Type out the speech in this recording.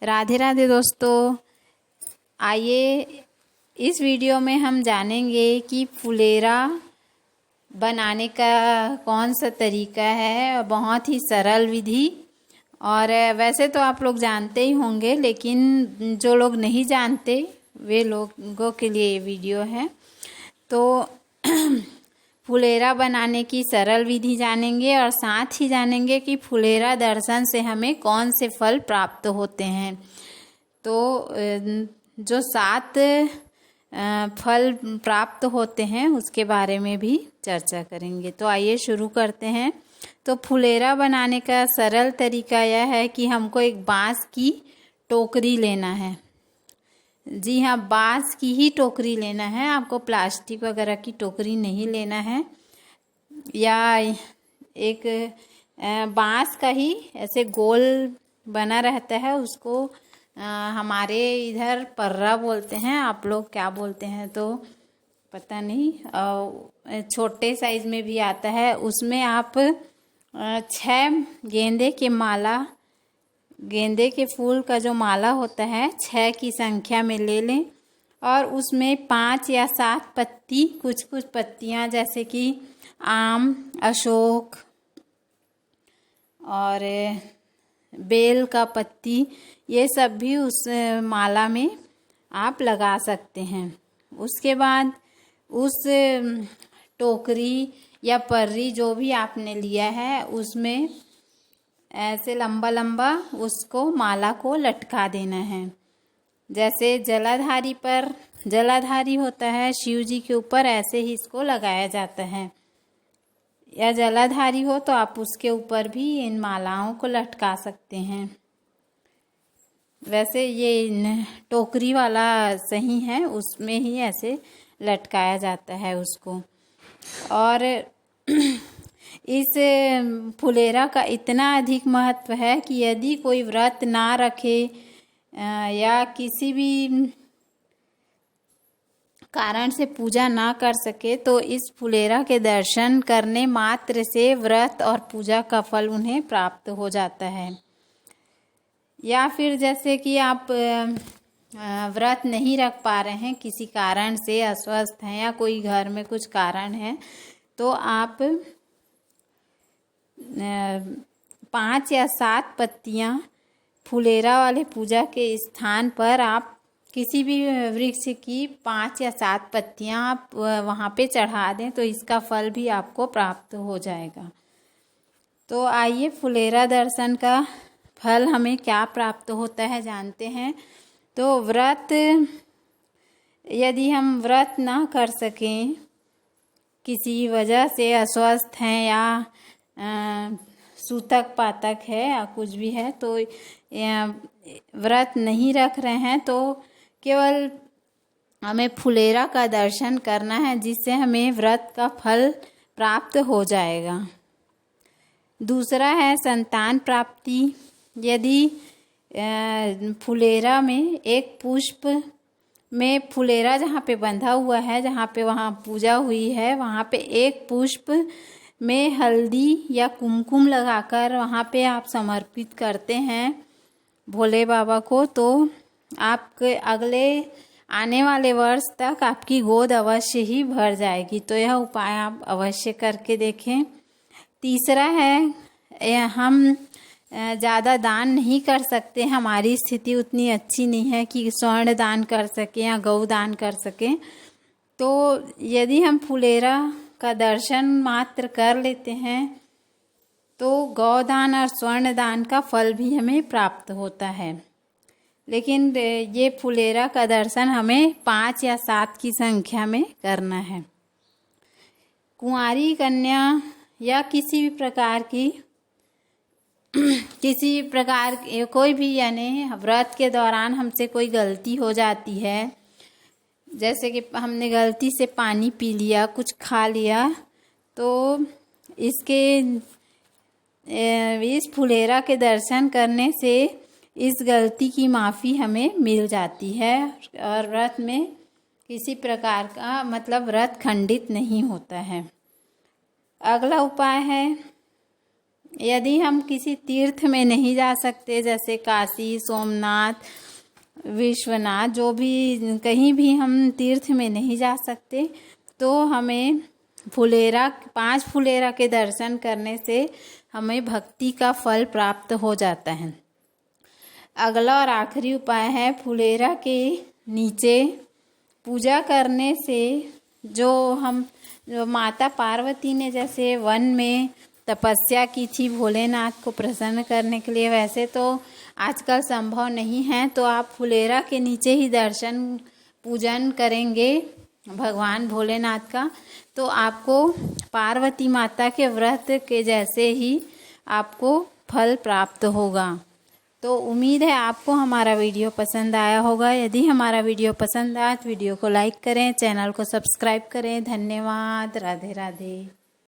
राधे राधे दोस्तों। आइए इस वीडियो में हम जानेंगे कि फुलेरा बनाने का कौन सा तरीका है। बहुत ही सरल विधि। और वैसे तो आप लोग जानते ही होंगे, लेकिन जो लोग नहीं जानते वे लोगों के लिए ये वीडियो है। तो फुलेरा बनाने की सरल विधि जानेंगे और साथ ही जानेंगे कि फुलेरा दर्शन से हमें कौन से फल प्राप्त होते हैं। तो जो 7 फल प्राप्त होते हैं उसके बारे में भी चर्चा करेंगे। तो आइए शुरू करते हैं। तो फुलेरा बनाने का सरल तरीका यह है कि हमको एक बांस की टोकरी लेना है। जी हाँ, बांस की ही टोकरी लेना है, आपको प्लास्टिक वगैरह की टोकरी नहीं लेना है। या एक बांस का ही ऐसे गोल बना रहता है, उसको हमारे इधर पर्रा बोलते हैं, आप लोग क्या बोलते हैं तो पता नहीं। छोटे साइज में भी आता है। उसमें आप 6 गेंदे के फूल का जो माला होता है 6 की संख्या में ले लें और उसमें 5 या 7 पत्ती, कुछ पत्तियां जैसे कि आम, अशोक और बेल का पत्ती, ये सब भी उस माला में आप लगा सकते हैं। उसके बाद उस टोकरी या पर्री जो भी आपने लिया है उसमें ऐसे लंबा लंबा उसको माला को लटका देना है। जैसे जलाधारी होता है शिव जी के ऊपर, ऐसे ही इसको लगाया जाता है। या जलाधारी हो तो आप उसके ऊपर भी इन मालाओं को लटका सकते हैं। वैसे ये टोकरी वाला सही है, उसमें ही ऐसे लटकाया जाता है उसको। और इस फुलेरा का इतना अधिक महत्व है कि यदि कोई व्रत ना रखे या किसी भी कारण से पूजा ना कर सके तो इस फुलेरा के दर्शन करने मात्र से व्रत और पूजा का फल उन्हें प्राप्त हो जाता है। या फिर जैसे कि आप व्रत नहीं रख पा रहे हैं, किसी कारण से अस्वस्थ हैं या कोई घर में कुछ कारण है, तो आप 5 या 7 पत्तियां फुलेरा वाले पूजा के स्थान पर आप किसी भी वृक्ष की 5 या 7 पत्तियां आप वहाँ पे चढ़ा दें तो इसका फल भी आपको प्राप्त हो जाएगा। तो आइए फुलेरा दर्शन का फल हमें क्या प्राप्त होता है जानते हैं। तो यदि हम व्रत ना कर सकें, किसी वजह से अस्वस्थ हैं या सूतक पातक है या कुछ भी है, तो व्रत नहीं रख रहे हैं, तो केवल हमें फुलेरा का दर्शन करना है जिससे हमें व्रत का फल प्राप्त हो जाएगा। दूसरा है संतान प्राप्ति। यदि फुलेरा में एक पुष्प में फुलेरा जहाँ पे बंधा हुआ है, जहाँ पे वहाँ पूजा हुई है, वहाँ पे एक पुष्प में हल्दी या कुमकुम लगाकर वहाँ पे आप समर्पित करते हैं भोले बाबा को, तो आपके अगले आने वाले वर्ष तक आपकी गोद अवश्य ही भर जाएगी। तो यह उपाय आप अवश्य करके देखें। तीसरा है, हम ज़्यादा दान नहीं कर सकते, हमारी स्थिति उतनी अच्छी नहीं है कि स्वर्ण दान कर सकें या गौ दान कर सकें, तो यदि हम फुलेरा का दर्शन मात्र कर लेते हैं तो गौदान और स्वर्ण दान का फल भी हमें प्राप्त होता है। लेकिन ये फुलेरा का दर्शन हमें 5 या 7 की संख्या में करना है। कुंवारी कन्या या किसी प्रकार कोई भी, यानी व्रत के दौरान हमसे कोई गलती हो जाती है, जैसे कि हमने गलती से पानी पी लिया, कुछ खा लिया, तो इस फुलेरा के दर्शन करने से इस गलती की माफ़ी हमें मिल जाती है और व्रत में किसी प्रकार का व्रत खंडित नहीं होता है। अगला उपाय है यदि हम किसी तीर्थ में नहीं जा सकते, जैसे काशी, सोमनाथ, विश्वनाथ, जो भी कहीं भी हम तीर्थ में नहीं जा सकते, तो हमें 5 फुलेरा के दर्शन करने से हमें भक्ति का फल प्राप्त हो जाता है। अगला और आखिरी उपाय है, फुलेरा के नीचे पूजा करने से जो माता पार्वती ने जैसे वन में तपस्या की थी भोलेनाथ को प्रसन्न करने के लिए, वैसे तो आजकल संभव नहीं है, तो आप फुलेरा के नीचे ही दर्शन पूजन करेंगे भगवान भोलेनाथ का, तो आपको पार्वती माता के व्रत के जैसे ही आपको फल प्राप्त होगा। तो उम्मीद है आपको हमारा वीडियो पसंद आया होगा। यदि हमारा वीडियो पसंद आया तो वीडियो को लाइक करें, चैनल को सब्सक्राइब करें। धन्यवाद। राधे राधे।